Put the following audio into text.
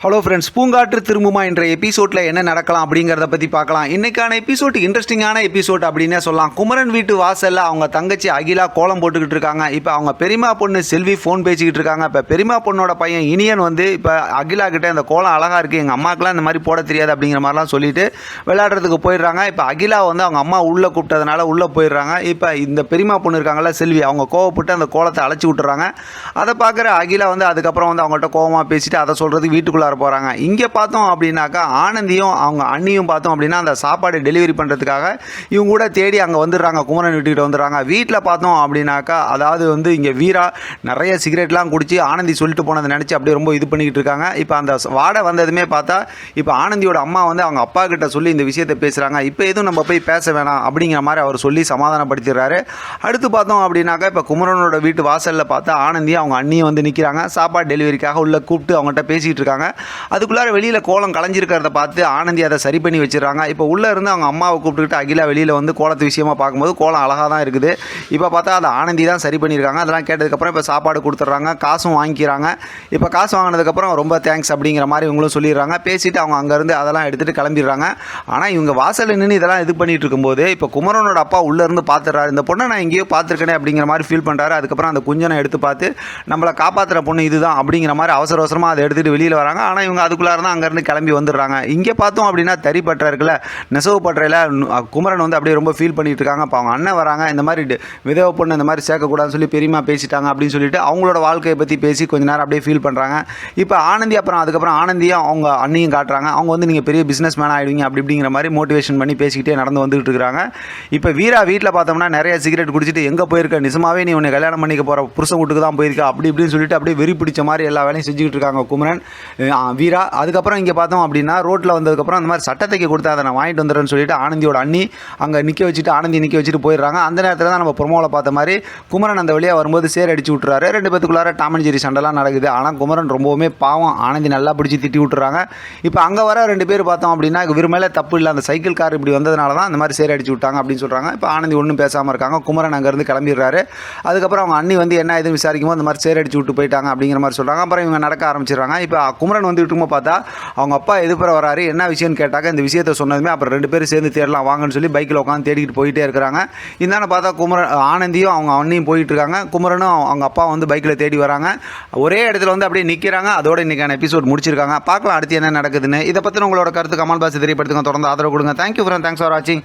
Hello friends, பூங்காற்று திரும்புமா என்ற எபிசோடில் என்ன நடக்கலாம் அப்படிங்கிறத பற்றி பார்க்கலாம். இன்றைக்கான எபிசோட் இன்ட்ரெஸ்டிங்கான எபிசோட் அப்படின்னே சொல்லலாம். குமரன் வீட்டு வாசலில் அவங்க தங்கச்சி அகிலா கோலம் போட்டுக்கிட்டு இருக்காங்க. இப்போ அவங்க பெரியமா பொண்ணு செல்வி ஃபோன் பேசிக்கிட்டு இருக்காங்க. இப்போ பெரியமா பொண்ணோட பையன் இனியன் வந்து இப்போ அகிலா கிட்டே இந்த கோலம் அழகாக இருக்குது, எங்கள் அம்மாக்கெலாம் இந்த மாதிரி போட தெரியாது அப்படிங்கிற மாதிரிலாம் சொல்லிட்டு விளையாடுறதுக்கு போயிடுறாங்க. இப்போ அகிலா வந்து அவங்க அம்மா உள்ளே கூப்பிட்டதுனால உள்ளே போயிடுறாங்க. இப்போ இந்த பெரியமா பொண்ணு இருக்காங்கல்ல செல்வி, அவங்க கோவப்பட்டு அந்த கோலத்தை அழைச்சி விட்டுறாங்க. அதை பார்க்குற அகிலா வந்து அதுக்கப்புறம் வந்து அவங்கள்ட்ட கோவமாக பேசிட்டு அதை சொல்கிறது வீட்டுக்குள்ளே போகிறாங்க. இங்கே பார்த்தோம் அப்படின்னாக்கா ஆனந்தியும் அவங்க அண்ணியும் பார்த்தோம் அப்படின்னா அந்த சாப்பாடு டெலிவரி பண்ணுறதுக்காக இவங்க கூட தேடி அங்கே வந்துடுறாங்க. குமரன் வீட்டுக்கிட்ட வந்துடுறாங்க. வீட்டில் பார்த்தோம் அப்படின்னாக்கா அதாவது வந்து இங்கே வீரா நிறைய சிகரெட்லாம் குடிச்சு ஆனந்தி சொல்லிட்டு போனதை நினச்சி அப்படியே ரொம்ப இது பண்ணிக்கிட்டு இருக்காங்க. இப்போ அந்த வாடை வந்ததுமே பார்த்தா இப்போ ஆனந்தியோட அம்மா வந்து அவங்க அப்பா கிட்ட சொல்லி இந்த விஷயத்தை பேசுகிறாங்க. இப்போ எதுவும் நம்ம போய் பேச வேணாம் அப்படிங்கிற மாதிரி அவர் சொல்லி சமாதானப்படுத்திடுறாரு. அடுத்து பார்த்தோம் அப்படின்னாக்கா இப்போ குமரனோட வீட்டு வாசலில் பார்த்தா ஆனந்தியும் அவங்க அண்ணியும் வந்து நிற்கிறாங்க. சாப்பாடு டெலிவரிக்காக உள்ளே கூப்பிட்டு அவங்ககிட்ட பேசிகிட்டு இருக்காங்க. அதுக்குள்ளார வெளியில் கோலம் கலைஞ்சிருக்கிறத பார்த்து ஆனந்தி அதை சரி பண்ணி வச்சிடறாங்க. இப்போ உள்ளே இருந்து அவங்க அம்மாவை கூப்பிட்டுக்கிட்டு அகிலா வெளியில் வந்து கோலத்து விஷயமா பார்க்கும்போது கோலம் அழகாக தான் இருக்குது. இப்போ பார்த்தா அதை ஆனந்தி தான் சரி பண்ணியிருக்காங்க. அதெல்லாம் கேட்டதுக்கப்புறம் இப்போ சாப்பாடு கொடுத்துட்றாங்க, காசும் வாங்கிக்கிறாங்க. இப்போ காசு வாங்கினதுக்கப்புறம் ரொம்ப தேங்க்ஸ் அப்படிங்கிற மாதிரி இவங்களும் சொல்லிடுறாங்க. பேசிவிட்டு அவங்க அங்கேருந்து அதெல்லாம் எடுத்துகிட்டு கிளம்பிடுறாங்க. ஆனால் இவங்க வாசலில் நின்று இதெல்லாம் இது பண்ணிகிட்டு இருக்கும்போது இப்போ குமரனோட அப்பா உள்ளேருந்து பார்த்துடுறாரு. இந்த பொண்ணை நான் எங்கேயோ பார்த்துருக்கேனே அப்படிங்கிற மாதிரி ஃபீல் பண்ணுறாரு. அதுக்கப்புறம் அந்த குஞ்சனை எடுத்து பார்த்து நம்மளை காப்பாற்றுற பொண்ணு இதுதான் அப்படிங்கிற மாதிரி அவசர அவசரமாக அதை எடுத்துகிட்டு வெளியில் வராங்க. ஆனால் இவங்க அதுக்குள்ளார தான் அங்கேருந்து கிளம்பி வந்துடுறாங்க. இங்கே பார்த்தோம் அப்படின்னா தறி பற்ற இருக்குல்ல, நெசவு பற்றையில் குமரன் வந்து அப்படியே ரொம்ப ஃபீல் பண்ணிட்டு இருக்காங்க. இப்போ அவங்க அண்ணன் வராங்க, இந்த மாதிரி விதவை பொண்ணு இந்த மாதிரி சேர்க்கக்கூடாதுன்னு சொல்லி பெரியமா பேசிட்டாங்க அப்படின்னு சொல்லிட்டு அவங்களோட வாழ்க்கையை பற்றி பேசி கொஞ்ச நேரம் அப்படியே ஃபீல் பண்ணுறாங்க. இப்போ ஆனந்தி அதுக்கப்புறம் ஆனந்தியும் அவங்க அண்ணியும் காட்டுறாங்க. அவங்க வந்து நீங்கள் பெரிய பிஸ்னஸ் மேன் ஆகிடுவீங்க அப்படி அப்படிங்கிற மாதிரி மோட்டிவேஷன் பண்ணி பேசிக்கிட்டே நடந்து வந்துகிட்டு இருக்கிறாங்க. இப்போ வீரா வீட்டில் பார்த்தோம்னா நிறைய சிகரெட் குடிச்சிட்டு எங்கே போயிருக்க, நிஜமாவே நீ உன்னை கல்யாணம் பண்ணிக்க போகிற புருஷன் வீட்டுக்கு தான் போயிருக்கா அப்படி இப்படின்னு சொல்லிட்டு அப்படியே வெறி பிடிச்ச மாதிரி எல்லா வேலையும் செஞ்சுக்கிட்டு இருக்காங்க குமரன் வீரா. அதுக்கப்புறம் இங்கே பார்த்தோம் அப்படின்னா ரோட்டில் வந்ததுக்கப்புறம் அந்த மாதிரி சட்டத்தைக்கு கொடுத்து அதை நான் வாங்கிட்டு வந்துடுறேன்னு சொல்லிட்டு ஆனந்தியோட அண்ணி அங்கே நிற்க வச்சுட்டு ஆனந்தி நிற்க வச்சுட்டு போயிடுறாங்க. அந்த நேரத்தில் தான் நம்ம ப்ரொமோவில் பார்த்த மாதிரி குமரன் அந்த வழியாக வரும்போது சேர் அடிச்சு விட்டுறாரு. ரெண்டு பேத்துக்குள்ளார டாம் அண்ட் ஜெர்ரி சண்டைலாம் நடக்குது. ஆனால் குமரன் ரொம்பவுமே பாவம், ஆனந்தி நல்லா பிடிச்சி திட்டி விட்டுறாங்க. இப்போ அங்கே வர ரெண்டு பேர் பார்த்தோம் அப்படின்னா இவர் மேலே தப்பு இல்லை, அந்த சைக்கிள் கார் இப்படி வந்ததுனால தான் அந்த மாதிரி சேர் அடிச்சு விட்டாங்க அப்படின்னு சொல்கிறாங்க. இப்போ ஆனந்தி ஒன்றும் பேசாமல் இருக்காங்க. குமரன் அங்கேருந்து கிளம்பிடுறாரு. அதுக்கப்புறம் அவங்க அண்ணி வந்து என்ன எதுவும் விசாரிக்கும் போது அந்த மாதிரி சேர் அடிச்சு விட்டு போயிட்டாங்க அப்படிங்கிற மாதிரி சொல்கிறாங்க. அப்புறம் இவங்க நடக்க ஆரம்பிச்சிடுறாங்க. இப்போ குமரன் வந்து விட்டுக்கும்போது பார்த்தா அவங்க அப்பா எதுப்புற வராரு, என்ன விஷயம்னு கேட்டாக்க இந்த விஷயத்தை சொன்னதுமே அப்புறம் ரெண்டு பேரும் சேர்ந்து தேடலாம் வாங்கன்னு சொல்லி பைக்கில் உட்காந்து தேடிக்கிட்டு போயிட்டே இருக்கிறாங்க. இந்தான பார்த்தா குமரன் ஆனந்தியும் அவங்க அண்ணியும் போயிட்டு இருக்காங்க. குமரனும் அவங்க அப்பா வந்து பைக்கில் தேடி வராங்க. ஒரே இடத்துல வந்து அப்படியே நிற்கிறாங்க. அதோட இன்றைக்கான எபிசோட் முடிச்சிருக்காங்க. பார்க்கலாம் அடுத்து என்ன நடக்குதுன்னு. இதை பற்றி உங்களோட கருத்து கமெண்ட் பாக்ஸ் தெரியப்படுத்துங்க. தொடர்ந்து ஆதரவு கொடுங்க. தேங்க்யூ ஃப்ரெண்ட், தேங்க்ஸ் ஃபார் வாட்சிங்.